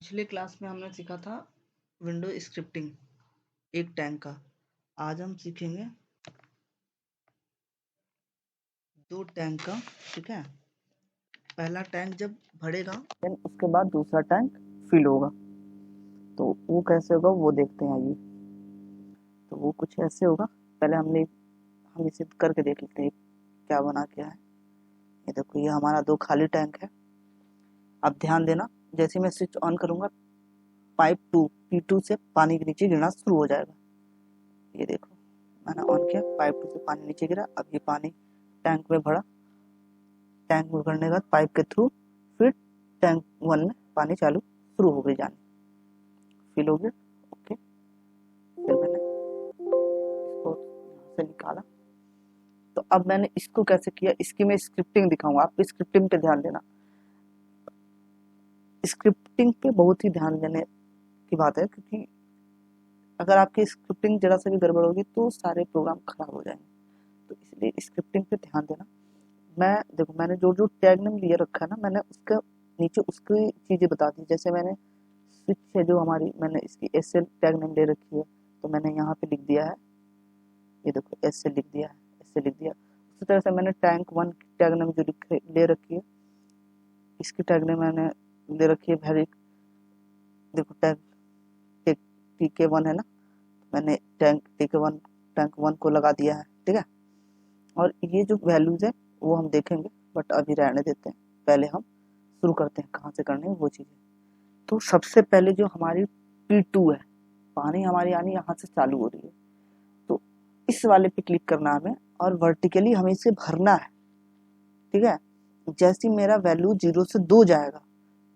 पिछले क्लास में हमने सीखा था विंडो स्क्रिप्टिंग एक टैंक का। आज हम सीखेंगे 2 टैंक का। ठीक है, पहला टैंक जब भरेगा देन उसके बाद दूसरा टैंक फिल होगा। तो वो कैसे होगा वो देखते हैं आइए। तो वो कुछ ऐसे होगा। पहले हम इसे करके देख लेते हैं क्या बना क्या है। ये देखो, ये हमारा 2 खाली टैंक है। अब ध्यान देना, जैसे मैं स्विच ऑन करूंगा पाइप 2 P2 से पानी के नीचे गिरना शुरू हो जाएगा। ये देखो, मैंने ऑन किया, पाइप 2 से पानी नीचे गिरा। अब ये पानी टैंक में भरा। टैंक में भरने के बाद पाइप के थ्रू फिर टैंक 1 में पानी चालू शुरू हो गई जाने, फिल हो गया। ओके, फिर मैंने इसको यहाँ से निकाला। तो अब मैंने इसको कैसे किया, इसकी मैं स्क्रिप्टिंग दिखाऊंगा। आप स्क्रिप्टिंग पे ध्यान देना। स्क्रिप्टिंग पे बहुत ही ध्यान देने की बात है, क्योंकि अगर आपकी स्क्रिप्टिंग जरा सा भी गड़बड़ होगी तो सारे प्रोग्राम खराब हो जाएंगे। तो इसलिए स्क्रिप्टिंग पे ध्यान देना। मैंने जो जो टैग नेम लिया रखा है ना, मैंने उसका नीचे उसकी चीजें बता दी। जैसे मैंने स्विच है जो हमारी, मैंने इसकी एस एल टैग नेम ले रखी है, तो मैंने यहाँ पे लिख दिया है। ये देखो, एस एल लिख दिया है, एस एल लिख दिया। उसी तरह से मैंने टैंक 1 की टैग नेम जो ले रखी है, इसकी टैग नेम मैंने ले रखी है वेरिक। देखो, टैग TK1 है ना, मैंने टैंक 1 को लगा दिया है। ठीक है, और ये जो वैल्यूज है वो हम देखेंगे, बट अभी रहने देते हैं। पहले हम शुरू करते हैं कहाँ से करने हैं वो चीजें। तो सबसे पहले जो हमारी P2 है, पानी हमारी यानी यहाँ से चालू हो रही है, तो इस वाले पे क्लिक करना हमें और वर्टिकली हमें इसे भरना है। ठीक है, जैसे मेरा वैल्यू 0 से 2 जाएगा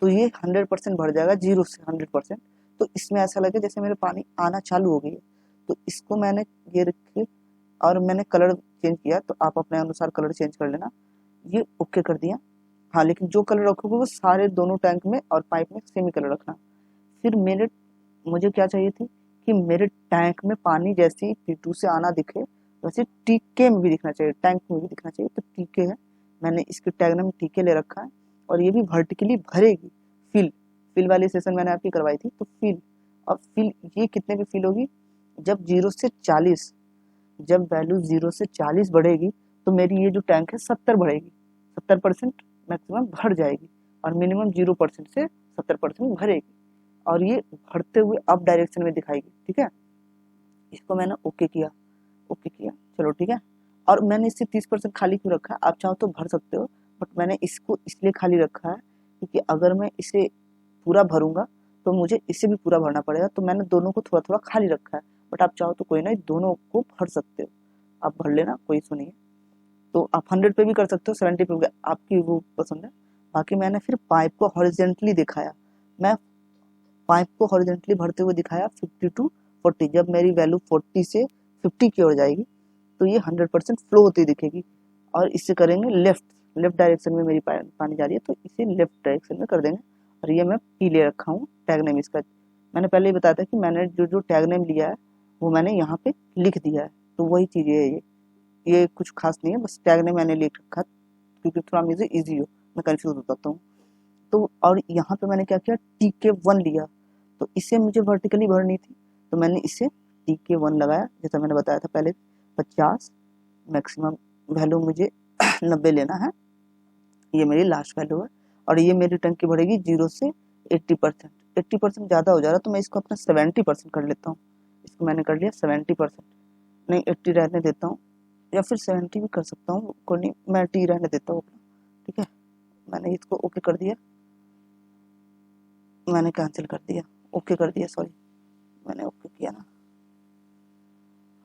तो ये 100% भर जाएगा, 0 से 100%। तो इसमें ऐसा लगे जैसे मेरे पानी आना चालू हो गई है। तो इसको मैंने ये रखे और मैंने कलर चेंज किया, तो आप अपने अनुसार कलर चेंज कर लेना। ये ओके कर दिया। हाँ, लेकिन जो कलर रखोगे वो सारे दोनों टैंक में और पाइप में सेम ही कलर रखना। फिर मुझे क्या चाहिए थी कि मेरे टैंक में पानी जैसे ही P2 से आना दिखे वैसे TK में भी दिखना चाहिए, टैंक में भी दिखना चाहिए। तो TK है, मैंने इसके टैग में TK ले रखा है। और ये भी वर्टिकली भरेगी। फिल वाली सेशन मैंने आपकी करवाई थी, तो फिल। और फिल ये कितने पे फिल होगी, जब 0 से 40, जब वैल्यू 0 से 40 बढ़ेगी तो मेरी ये जो टैंक है 70 बढ़ेगी, 70% मैक्सिमम भर जाएगी। और मिनिमम 0% से 70% भरेगी, और ये भरते हुए अप डायरेक्शन में दिखाएगी। ठीक है, इसको मैंने ओके किया। चलो ठीक है। और मैंने इससे 30% खाली क्यों रखा है, आप चाहो तो भर सकते हो, बट मैंने इसको इसलिए खाली रखा है क्योंकि अगर मैं इसे पूरा भरूंगा तो मुझे इसे भी पूरा भरना पड़ेगा। तो मैंने दोनों को थोड़ा थोड़ा खाली रखा है, बट आप चाहो तो कोई ना, दोनों को भर सकते हो, आप भर लेना, कोई इशू नहीं है। तो आप 100 पे भी कर सकते हो, 70 पे भी, आपकी वो पसंद है। बाकी मैंने फिर पाइप को हॉरिजेंटली दिखाया। मैं पाइप को हॉरिजेंटली भरते हुए दिखाया 50 टू 40। जब मेरी वैल्यू 40 से 50 की ओर जाएगी तो ये 100% फ्लो होती दिखेगी। और इससे करेंगे लेफ्ट डायरेक्शन में मेरी पानी जा रही है, तो इसे लेफ्ट डायरेक्शन में कर देंगे। और ये मैं पी ले रखा हूँ टैग नेम इसका। मैंने पहले ही बताया था कि मैंने जो जो टैग नेम लिया है वो मैंने यहाँ पे लिख दिया है। तो वही चीज़ है ये कुछ खास नहीं है, बस टैग नेम मैंने लिख रखा क्योंकि थोड़ा मुझे ईजी हो, मैं कंफ्यूज हो जाता हूँ। तो और यहाँ पे मैंने क्या किया, TK1 लिया। तो इसे मुझे वर्टिकली भरनी थी, तो मैंने इसे TK1 लगाया, जैसा मैंने बताया था पहले 50। मैक्सिमम वैल्यू मुझे 90 लेना है, ये मेरी लास्ट वैल्यू है। और ये मेरी टंकी बढ़ेगी 0 से 80%। 80% ज़्यादा हो जा रहा है, तो मैं इसको अपना 70% कर लेता हूँ। इसको मैंने कर लिया 70%, नहीं 80 रहने देता हूँ, या फिर 70 भी कर सकता हूँ, कोई नहीं, मैं T रहने देता हूँ अपना। ठीक है, मैंने इसको ओके कर दिया, मैंने कैंसिल कर दिया, ओके कर दिया, सॉरी मैंने ओके किया ना,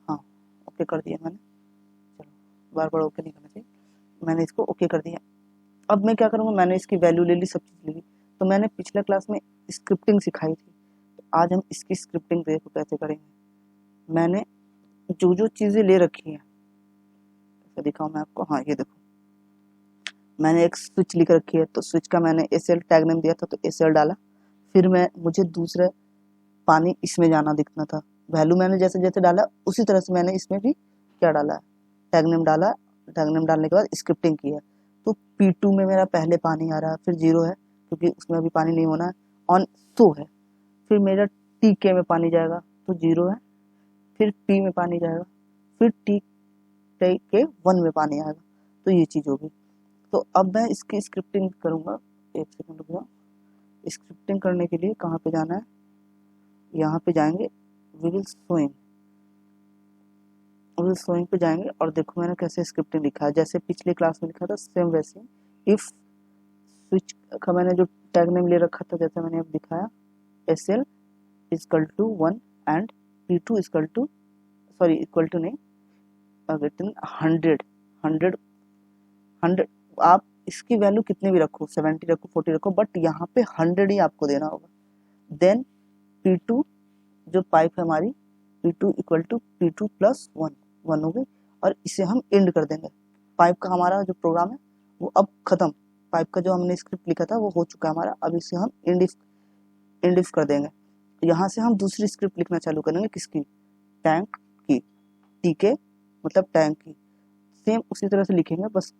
हाँ ओके कर दिया मैंने। चलो, बार बार ओके नहीं करना चाहिए। मैंने इसको ओके कर दिया। अब मैं क्या करूँगा, मैंने इसकी वैल्यू ले ली, सब चीज़ ले ली। तो मैंने पिछले क्लास में स्क्रिप्टिंग सिखाई थी, तो आज हम इसकी स्क्रिप्टिंग देखो कैसे करेंगे। मैंने जो जो चीज़ें ले रखी हैं, कैसे दिखाऊँ मैं आपको, हाँ ये देखो, मैंने एक स्विच लिख रखी है, तो स्विच का मैंने SL टैग नेम दिया था, तो SL डाला। फिर मुझे दूसरे पानी इसमें जाना दिखना था, वैल्यू मैंने जैसे जैसे डाला उसी तरह से मैंने इसमें भी क्या डाला है, टैग नेम डाला। टैग नेम डालने के बाद स्क्रिप्टिंग की है। तो P2 में मेरा पहले पानी आ रहा है, फिर 0 है क्योंकि उसमें अभी पानी नहीं होना है। ऑन तो है। फिर मेरा टी के में पानी जाएगा तो 0 है, फिर टी में पानी जाएगा, फिर टी के 1 में पानी आएगा, तो ये चीज़ होगी। तो अब मैं इसकी स्क्रिप्टिंग करूँगा। एक सेकंड रुक जाओ। स्क्रिप्टिंग करने के लिए कहाँ पे जाना है, यहाँ पे जाएंगे, विल सोइंग पे जाएंगे और देखो मैंने कैसे स्क्रिप्टिंग लिखा है, जैसे पिछले क्लास में लिखा था सेम वैसे। इफ स्विच का मैंने जो टैग नेम ले रखा था, जैसे मैंने अब दिखाया, SL equal to 1 and P2 equal to, sorry equal to नहीं, 100 100 आप इसकी वैल्यू कितने भी रखो, 70 रखो, 40 रखो, बट यहाँ पे 100 ही आपको देना होगा। देन P2 जो पाइप है हमारी, P2 equal to P2 plus 1 हो गई, और इसे हम एंड कर देंगे। पाइप का हमारा जो प्रोग्राम है वो अब खत्म, पाइप का जो हमने स्क्रिप्ट लिखा था वो हो चुका है हमारा, अब इसे हम एंड इफ कर देंगे। यहाँ से हम दूसरी स्क्रिप्ट लिखना चालू करेंगे, किसकी, टैंक की, टीके मतलब टैंक की। सेम उसी तरह से लिखेंगे, बस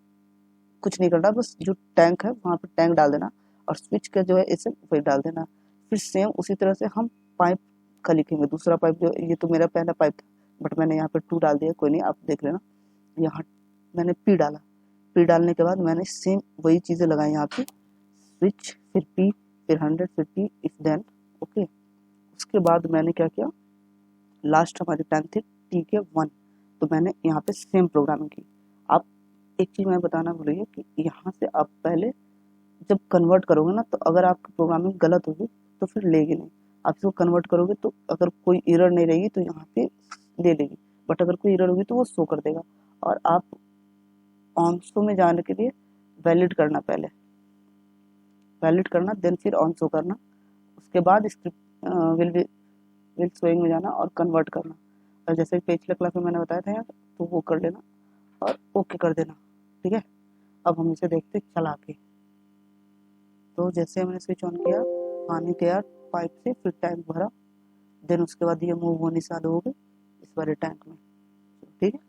कुछ नहीं करना, बस जो टैंक है वहाँ पे टैंक डाल देना, और स्विच का जो है इसे वही डाल देना। फिर सेम उसी तरह से हम पाइप का लिखेंगे, दूसरा पाइप जो, ये तो मेरा पहला पाइप था बट मैंने यहाँ पे 2 डाल दिया, कोई नहीं आप देख लेना। यहाँ मैंने P डाला, P डालने के बाद मैंने सेम वही चीज़ें लगाई यहाँ पे, स्विच, फिर P, फिर 100, फिर T, इफ देन, ओके। उसके बाद मैंने क्या किया, लास्ट हमारी टैंक थी TK 1, तो मैंने यहाँ पे सेम प्रोग्रामिंग की। आप एक चीज़ मैं बताना भूल गई कि यहाँ से आप पहले जब कन्वर्ट करोगे ना, तो अगर आपकी प्रोग्रामिंग गलत होगी तो फिर लेगी नहीं। आप इसको कन्वर्ट करोगे तो अगर कोई एरर नहीं रहेगी तो यहाँ पे ले लेगी, बट अगर कोई एरर होगी तो वो शो कर देगा। और आप ऑनशो में जाने के लिए वैलिड करना, पहले वैलिड करना, देन फिर ऑनशो करना, उसके बाद स्क्रिप्ट विल शोइंग में जाना और कन्वर्ट करना। और जैसे पिछले क्लास में मैंने बताया था यार, तो वो कर लेना और ओके कर देना, ठीक है। अब हम इसे देखते चला के। तो जैसे हमने स्विच ऑन किया, पानी गया पाइप से, फिर टैंक भरा, देन उसके बाद ये मूव होनी चालू हो गई इस वाले टैंक में, ठीक है।